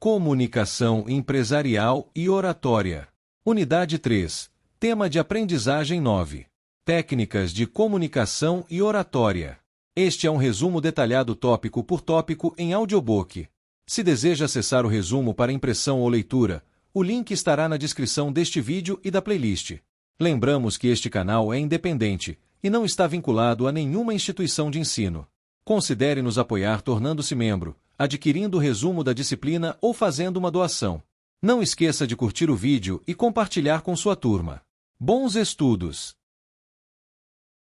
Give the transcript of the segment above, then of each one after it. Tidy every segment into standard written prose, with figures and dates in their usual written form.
Comunicação empresarial e oratória. Unidade 3. Tema de aprendizagem 9. Técnicas de comunicação e oratória. Este é um resumo detalhado tópico por tópico em audiobook. Se deseja acessar o resumo para impressão ou leitura, o link estará na descrição deste vídeo e da playlist. Lembramos que este canal é independente e não está vinculado a nenhuma instituição de ensino. Considere nos apoiar tornando-se membro, adquirindo o resumo da disciplina ou fazendo uma doação. Não esqueça de curtir o vídeo e compartilhar com sua turma. Bons estudos!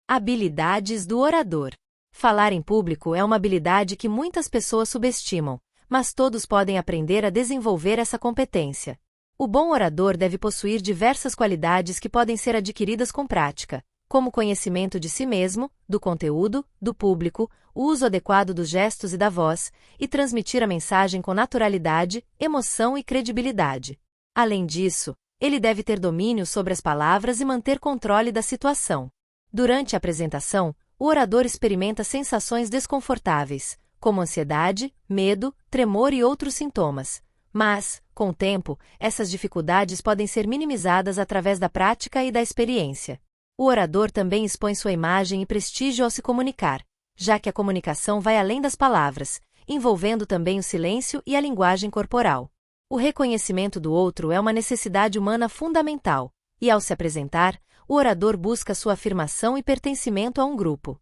Habilidades do orador. Falar em público é uma habilidade que muitas pessoas subestimam, mas todos podem aprender a desenvolver essa competência. O bom orador deve possuir diversas qualidades que podem ser adquiridas com prática, como conhecimento de si mesmo, do conteúdo, do público, o uso adequado dos gestos e da voz, e transmitir a mensagem com naturalidade, emoção e credibilidade. Além disso, ele deve ter domínio sobre as palavras e manter controle da situação. Durante a apresentação, o orador experimenta sensações desconfortáveis, como ansiedade, medo, tremor e outros sintomas. Mas, com o tempo, essas dificuldades podem ser minimizadas através da prática e da experiência. O orador também expõe sua imagem e prestígio ao se comunicar, já que a comunicação vai além das palavras, envolvendo também o silêncio e a linguagem corporal. O reconhecimento do outro é uma necessidade humana fundamental, e ao se apresentar, o orador busca sua afirmação e pertencimento a um grupo.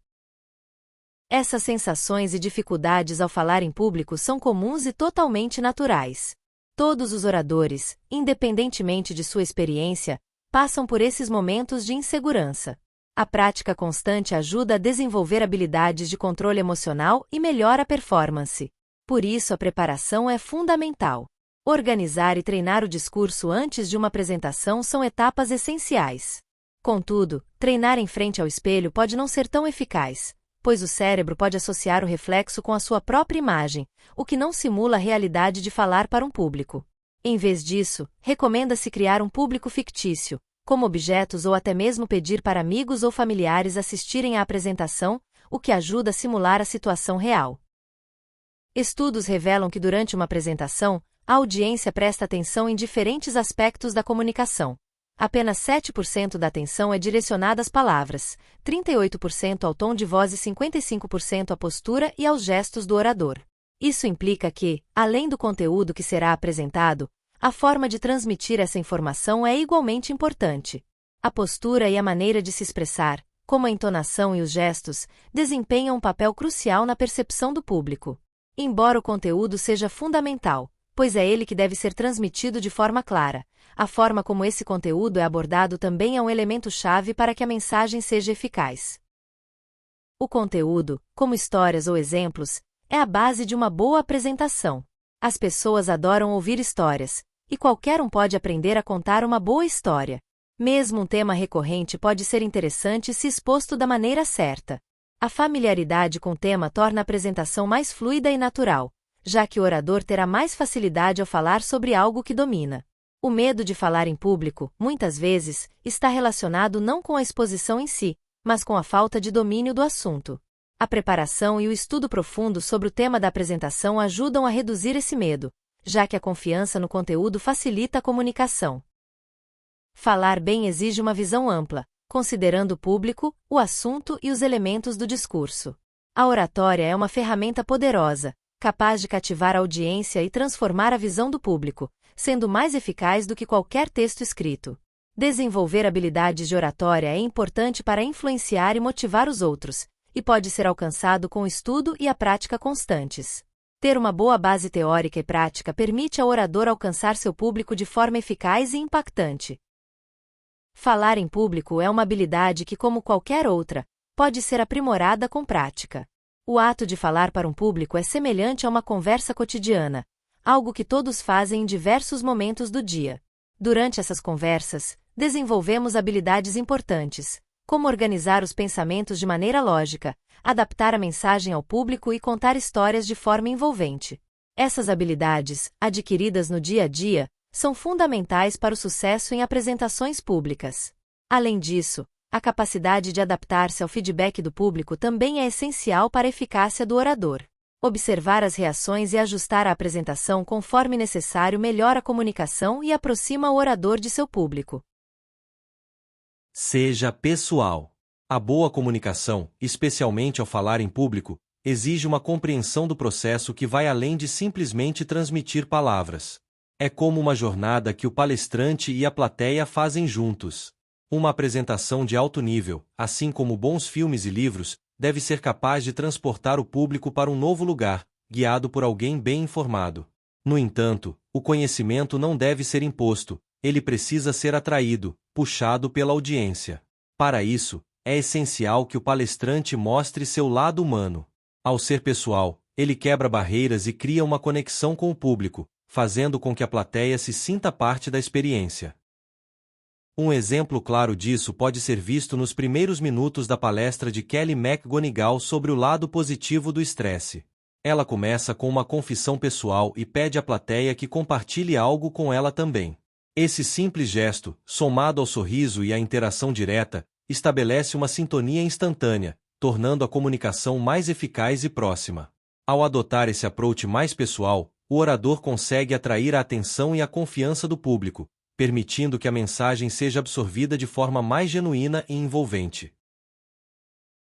Essas sensações e dificuldades ao falar em público são comuns e totalmente naturais. Todos os oradores, independentemente de sua experiência, passam por esses momentos de insegurança. A prática constante ajuda a desenvolver habilidades de controle emocional e melhora a performance. Por isso, a preparação é fundamental. Organizar e treinar o discurso antes de uma apresentação são etapas essenciais. Contudo, treinar em frente ao espelho pode não ser tão eficaz, pois o cérebro pode associar o reflexo com a sua própria imagem, o que não simula a realidade de falar para um público. Em vez disso, recomenda-se criar um público fictício, como objetos ou até mesmo pedir para amigos ou familiares assistirem à apresentação, o que ajuda a simular a situação real. Estudos revelam que durante uma apresentação, a audiência presta atenção em diferentes aspectos da comunicação. Apenas 7% da atenção é direcionada às palavras, 38% ao tom de voz e 55% à postura e aos gestos do orador. Isso implica que, além do conteúdo que será apresentado, a forma de transmitir essa informação é igualmente importante. A postura e a maneira de se expressar, como a entonação e os gestos, desempenham um papel crucial na percepção do público. Embora o conteúdo seja fundamental, pois é ele que deve ser transmitido de forma clara, a forma como esse conteúdo é abordado também é um elemento-chave para que a mensagem seja eficaz. O conteúdo, como histórias ou exemplos, é a base de uma boa apresentação. As pessoas adoram ouvir histórias, e qualquer um pode aprender a contar uma boa história. Mesmo um tema recorrente pode ser interessante se exposto da maneira certa. A familiaridade com o tema torna a apresentação mais fluida e natural, já que o orador terá mais facilidade ao falar sobre algo que domina. O medo de falar em público, muitas vezes, está relacionado não com a exposição em si, mas com a falta de domínio do assunto. A preparação e o estudo profundo sobre o tema da apresentação ajudam a reduzir esse medo, já que a confiança no conteúdo facilita a comunicação. Falar bem exige uma visão ampla, considerando o público, o assunto e os elementos do discurso. A oratória é uma ferramenta poderosa, capaz de cativar a audiência e transformar a visão do público, sendo mais eficaz do que qualquer texto escrito. Desenvolver habilidades de oratória é importante para influenciar e motivar os outros, e pode ser alcançado com o estudo e a prática constantes. Ter uma boa base teórica e prática permite ao orador alcançar seu público de forma eficaz e impactante. Falar em público é uma habilidade que, como qualquer outra, pode ser aprimorada com prática. O ato de falar para um público é semelhante a uma conversa cotidiana, algo que todos fazem em diversos momentos do dia. Durante essas conversas, desenvolvemos habilidades importantes, como organizar os pensamentos de maneira lógica, adaptar a mensagem ao público e contar histórias de forma envolvente. Essas habilidades, adquiridas no dia a dia, são fundamentais para o sucesso em apresentações públicas. Além disso, a capacidade de adaptar-se ao feedback do público também é essencial para a eficácia do orador. Observar as reações e ajustar a apresentação conforme necessário melhora a comunicação e aproxima o orador de seu público. Seja pessoal. A boa comunicação, especialmente ao falar em público, exige uma compreensão do processo que vai além de simplesmente transmitir palavras. É como uma jornada que o palestrante e a plateia fazem juntos. Uma apresentação de alto nível, assim como bons filmes e livros, deve ser capaz de transportar o público para um novo lugar, guiado por alguém bem informado. No entanto, o conhecimento não deve ser imposto, ele precisa ser atraído, puxado pela audiência. Para isso, é essencial que o palestrante mostre seu lado humano. Ao ser pessoal, ele quebra barreiras e cria uma conexão com o público, fazendo com que a plateia se sinta parte da experiência. Um exemplo claro disso pode ser visto nos primeiros minutos da palestra de Kelly McGonigal sobre o lado positivo do estresse. Ela começa com uma confissão pessoal e pede à plateia que compartilhe algo com ela também. Esse simples gesto, somado ao sorriso e à interação direta, estabelece uma sintonia instantânea, tornando a comunicação mais eficaz e próxima. Ao adotar esse approach mais pessoal, o orador consegue atrair a atenção e a confiança do público, permitindo que a mensagem seja absorvida de forma mais genuína e envolvente.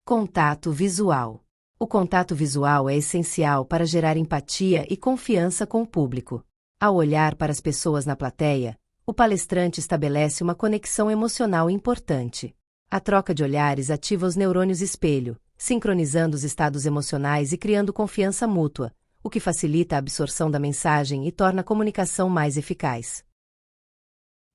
Contato visual. O contato visual é essencial para gerar empatia e confiança com o público. Ao olhar para as pessoas na plateia, o palestrante estabelece uma conexão emocional importante. A troca de olhares ativa os neurônios espelho, sincronizando os estados emocionais e criando confiança mútua, o que facilita a absorção da mensagem e torna a comunicação mais eficaz.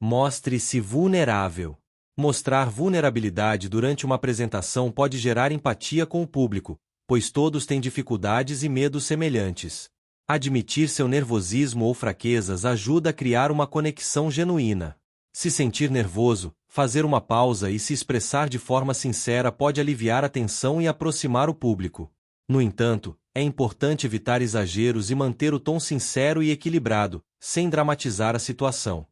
Mostre-se vulnerável. Mostrar vulnerabilidade durante uma apresentação pode gerar empatia com o público, pois todos têm dificuldades e medos semelhantes. Admitir seu nervosismo ou fraquezas ajuda a criar uma conexão genuína. Se sentir nervoso, fazer uma pausa e se expressar de forma sincera pode aliviar a tensão e aproximar o público. No entanto, é importante evitar exageros e manter o tom sincero e equilibrado, sem dramatizar a situação.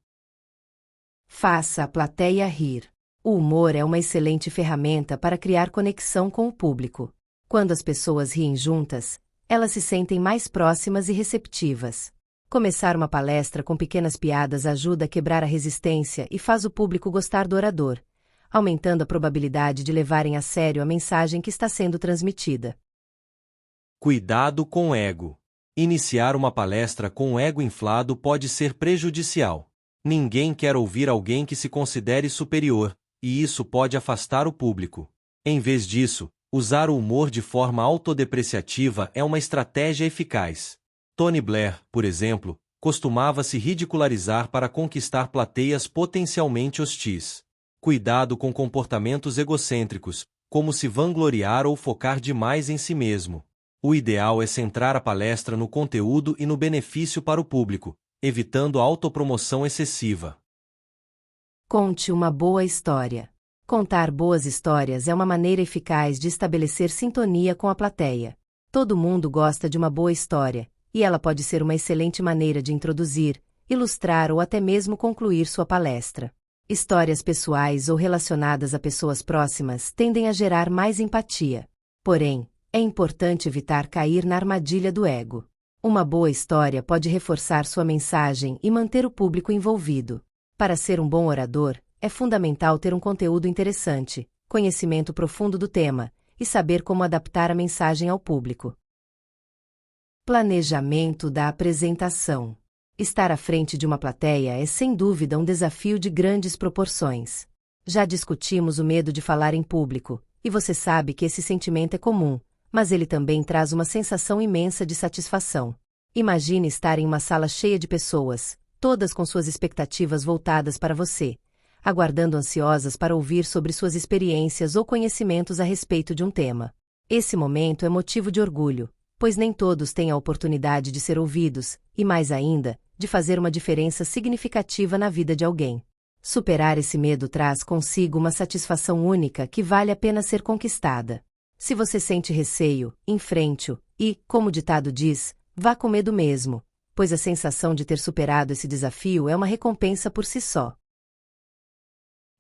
Faça a plateia rir. O humor é uma excelente ferramenta para criar conexão com o público. Quando as pessoas riem juntas, elas se sentem mais próximas e receptivas. Começar uma palestra com pequenas piadas ajuda a quebrar a resistência e faz o público gostar do orador, aumentando a probabilidade de levarem a sério a mensagem que está sendo transmitida. Cuidado com o ego. Iniciar uma palestra com o ego inflado pode ser prejudicial. Ninguém quer ouvir alguém que se considere superior, e isso pode afastar o público. Em vez disso, usar o humor de forma autodepreciativa é uma estratégia eficaz. Tony Blair, por exemplo, costumava se ridicularizar para conquistar plateias potencialmente hostis. Cuidado com comportamentos egocêntricos, como se vangloriar ou focar demais em si mesmo. O ideal é centrar a palestra no conteúdo e no benefício para o público, evitando a autopromoção excessiva. Conte uma boa história. Contar boas histórias é uma maneira eficaz de estabelecer sintonia com a plateia. Todo mundo gosta de uma boa história, e ela pode ser uma excelente maneira de introduzir, ilustrar ou até mesmo concluir sua palestra. Histórias pessoais ou relacionadas a pessoas próximas tendem a gerar mais empatia. Porém, é importante evitar cair na armadilha do ego. Uma boa história pode reforçar sua mensagem e manter o público envolvido. Para ser um bom orador, é fundamental ter um conteúdo interessante, conhecimento profundo do tema, e saber como adaptar a mensagem ao público. Planejamento da apresentação. Estar à frente de uma plateia é sem dúvida um desafio de grandes proporções. Já discutimos o medo de falar em público, e você sabe que esse sentimento é comum, mas ele também traz uma sensação imensa de satisfação. Imagine estar em uma sala cheia de pessoas, todas com suas expectativas voltadas para você, aguardando ansiosas para ouvir sobre suas experiências ou conhecimentos a respeito de um tema. Esse momento é motivo de orgulho, pois nem todos têm a oportunidade de ser ouvidos, e mais ainda, de fazer uma diferença significativa na vida de alguém. Superar esse medo traz consigo uma satisfação única que vale a pena ser conquistada. Se você sente receio, enfrente-o e, como o ditado diz, vá com medo mesmo, pois a sensação de ter superado esse desafio é uma recompensa por si só.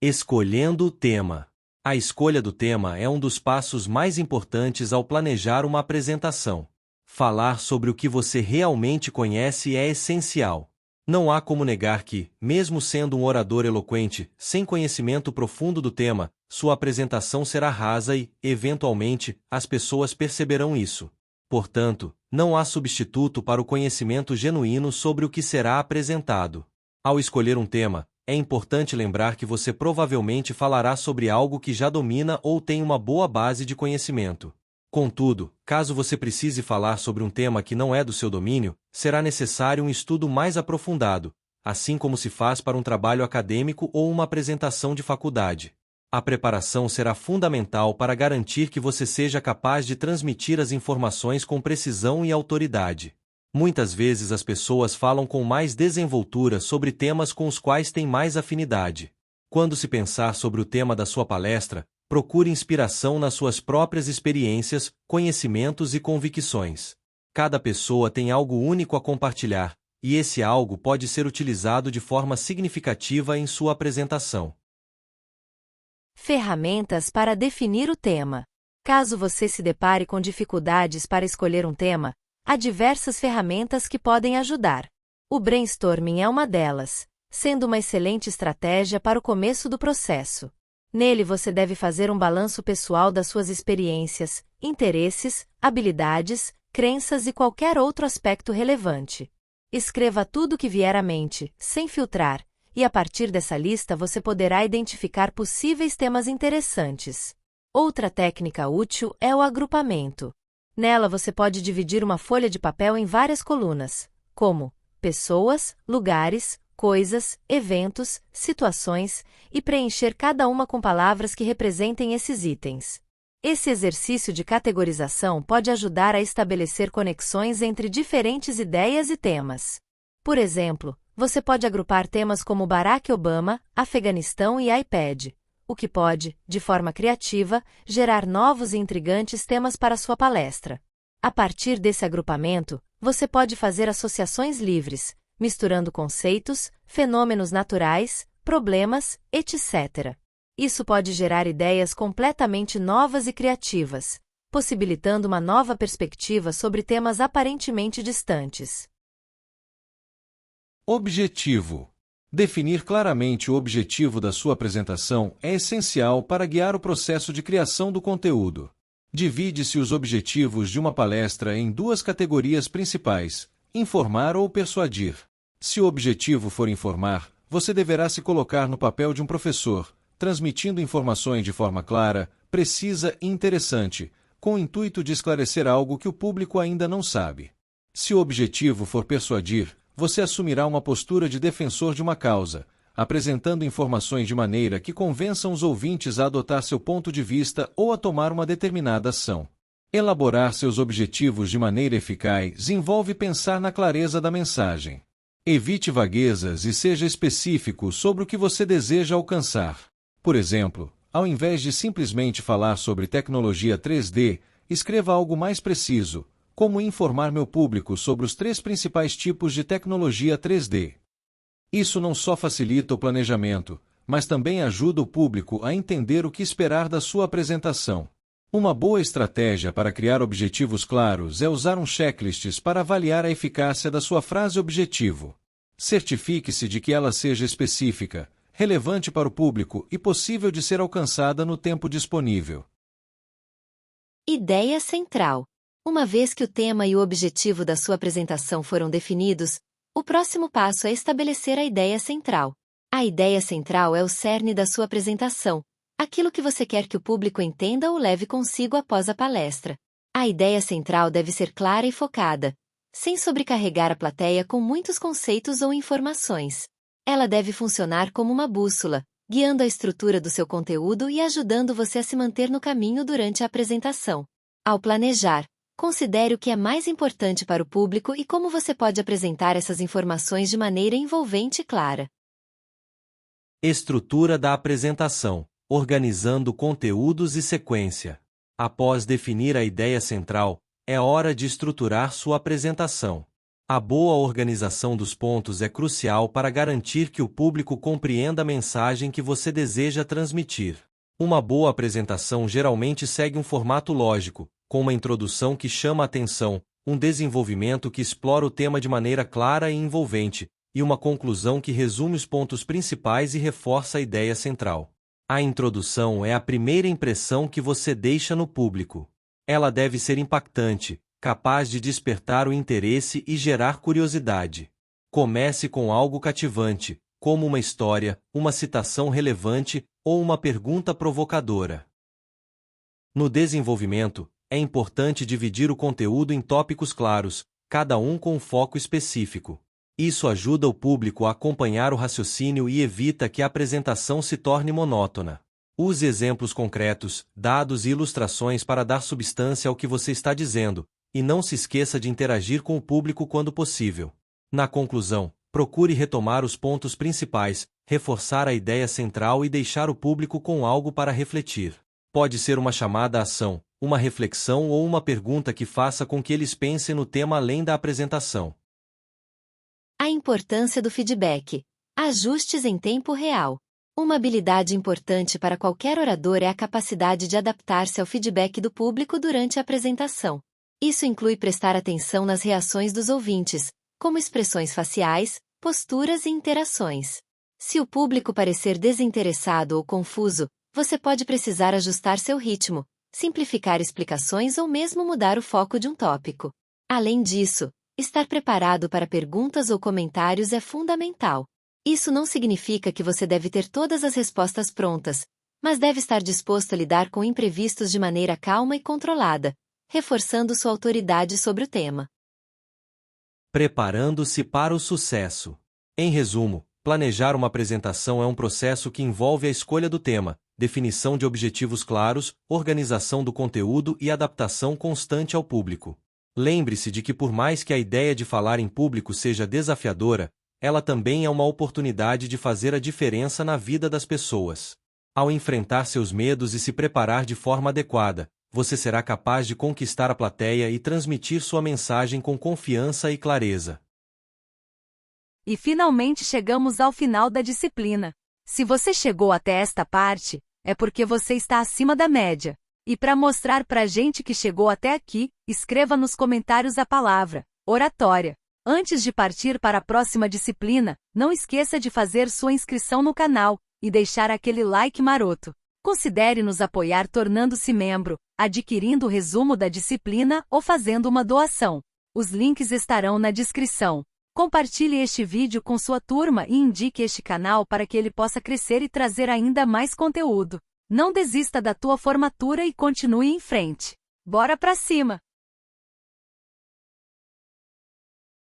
Escolhendo o tema. A escolha do tema é um dos passos mais importantes ao planejar uma apresentação. Falar sobre o que você realmente conhece é essencial. Não há como negar que, mesmo sendo um orador eloquente, sem conhecimento profundo do tema, sua apresentação será rasa e, eventualmente, as pessoas perceberão isso. Portanto, não há substituto para o conhecimento genuíno sobre o que será apresentado. Ao escolher um tema, é importante lembrar que você provavelmente falará sobre algo que já domina ou tem uma boa base de conhecimento. Contudo, caso você precise falar sobre um tema que não é do seu domínio, será necessário um estudo mais aprofundado, assim como se faz para um trabalho acadêmico ou uma apresentação de faculdade. A preparação será fundamental para garantir que você seja capaz de transmitir as informações com precisão e autoridade. Muitas vezes as pessoas falam com mais desenvoltura sobre temas com os quais têm mais afinidade. Quando se pensar sobre o tema da sua palestra, procure inspiração nas suas próprias experiências, conhecimentos e convicções. Cada pessoa tem algo único a compartilhar, e esse algo pode ser utilizado de forma significativa em sua apresentação. Ferramentas para definir o tema. Caso você se depare com dificuldades para escolher um tema, há diversas ferramentas que podem ajudar. O brainstorming é uma delas, sendo uma excelente estratégia para o começo do processo. Nele você deve fazer um balanço pessoal das suas experiências, interesses, habilidades, crenças e qualquer outro aspecto relevante. Escreva tudo o que vier à mente, sem filtrar, e a partir dessa lista você poderá identificar possíveis temas interessantes. Outra técnica útil é o agrupamento. Nela você pode dividir uma folha de papel em várias colunas, como pessoas, lugares, coisas, eventos, situações, e preencher cada uma com palavras que representem esses itens. Esse exercício de categorização pode ajudar a estabelecer conexões entre diferentes ideias e temas. Por exemplo, você pode agrupar temas como Barack Obama, Afeganistão e iPad, o que pode, de forma criativa, gerar novos e intrigantes temas para sua palestra. A partir desse agrupamento, você pode fazer associações livres, misturando conceitos, fenômenos naturais, problemas, etc. Isso pode gerar ideias completamente novas e criativas, possibilitando uma nova perspectiva sobre temas aparentemente distantes. Objetivo. Definir claramente o objetivo da sua apresentação é essencial para guiar o processo de criação do conteúdo. Divide-se os objetivos de uma palestra em duas categorias principais: informar ou persuadir. Se o objetivo for informar, você deverá se colocar no papel de um professor, transmitindo informações de forma clara, precisa e interessante, com o intuito de esclarecer algo que o público ainda não sabe. Se o objetivo for persuadir, você assumirá uma postura de defensor de uma causa, apresentando informações de maneira que convençam os ouvintes a adotar seu ponto de vista ou a tomar uma determinada ação. Elaborar seus objetivos de maneira eficaz envolve pensar na clareza da mensagem. Evite vaguezas e seja específico sobre o que você deseja alcançar. Por exemplo, ao invés de simplesmente falar sobre tecnologia 3D, escreva algo mais preciso, como informar meu público sobre os 3 principais tipos de tecnologia 3D. Isso não só facilita o planejamento, mas também ajuda o público a entender o que esperar da sua apresentação. Uma boa estratégia para criar objetivos claros é usar um checklist para avaliar a eficácia da sua frase objetivo. Certifique-se de que ela seja específica, relevante para o público e possível de ser alcançada no tempo disponível. Ideia central. Uma vez que o tema e o objetivo da sua apresentação foram definidos, o próximo passo é estabelecer a ideia central. A ideia central é o cerne da sua apresentação, aquilo que você quer que o público entenda ou leve consigo após a palestra. A ideia central deve ser clara e focada, sem sobrecarregar a plateia com muitos conceitos ou informações. Ela deve funcionar como uma bússola, guiando a estrutura do seu conteúdo e ajudando você a se manter no caminho durante a apresentação. Ao planejar, considere o que é mais importante para o público e como você pode apresentar essas informações de maneira envolvente e clara. Estrutura da apresentação. Organizando conteúdos e sequência. Após definir a ideia central, é hora de estruturar sua apresentação. A boa organização dos pontos é crucial para garantir que o público compreenda a mensagem que você deseja transmitir. Uma boa apresentação geralmente segue um formato lógico, com uma introdução que chama a atenção, um desenvolvimento que explora o tema de maneira clara e envolvente, e uma conclusão que resume os pontos principais e reforça a ideia central. A introdução é a primeira impressão que você deixa no público. Ela deve ser impactante, capaz de despertar o interesse e gerar curiosidade. Comece com algo cativante, como uma história, uma citação relevante ou uma pergunta provocadora. No desenvolvimento, é importante dividir o conteúdo em tópicos claros, cada um com um foco específico. Isso ajuda o público a acompanhar o raciocínio e evita que a apresentação se torne monótona. Use exemplos concretos, dados e ilustrações para dar substância ao que você está dizendo, e não se esqueça de interagir com o público quando possível. Na conclusão, procure retomar os pontos principais, reforçar a ideia central e deixar o público com algo para refletir. Pode ser uma chamada à ação, uma reflexão ou uma pergunta que faça com que eles pensem no tema além da apresentação. A importância do feedback. Ajustes em tempo real. Uma habilidade importante para qualquer orador é a capacidade de adaptar-se ao feedback do público durante a apresentação. Isso inclui prestar atenção nas reações dos ouvintes, como expressões faciais, posturas e interações. Se o público parecer desinteressado ou confuso, você pode precisar ajustar seu ritmo, simplificar explicações ou mesmo mudar o foco de um tópico. Além disso, estar preparado para perguntas ou comentários é fundamental. Isso não significa que você deve ter todas as respostas prontas, mas deve estar disposto a lidar com imprevistos de maneira calma e controlada, reforçando sua autoridade sobre o tema. Preparando-se para o sucesso. Em resumo, planejar uma apresentação é um processo que envolve a escolha do tema, definição de objetivos claros, organização do conteúdo e adaptação constante ao público. Lembre-se de que por mais que a ideia de falar em público seja desafiadora, ela também é uma oportunidade de fazer a diferença na vida das pessoas. Ao enfrentar seus medos e se preparar de forma adequada, você será capaz de conquistar a plateia e transmitir sua mensagem com confiança e clareza. E finalmente chegamos ao final da disciplina. Se você chegou até esta parte, é porque você está acima da média. E para mostrar pra gente que chegou até aqui, escreva nos comentários a palavra oratória. Antes de partir para a próxima disciplina, não esqueça de fazer sua inscrição no canal e deixar aquele like maroto. Considere nos apoiar tornando-se membro, adquirindo o resumo da disciplina ou fazendo uma doação. Os links estarão na descrição. Compartilhe este vídeo com sua turma e indique este canal para que ele possa crescer e trazer ainda mais conteúdo. Não desista da tua formatura e continue em frente. Bora pra cima!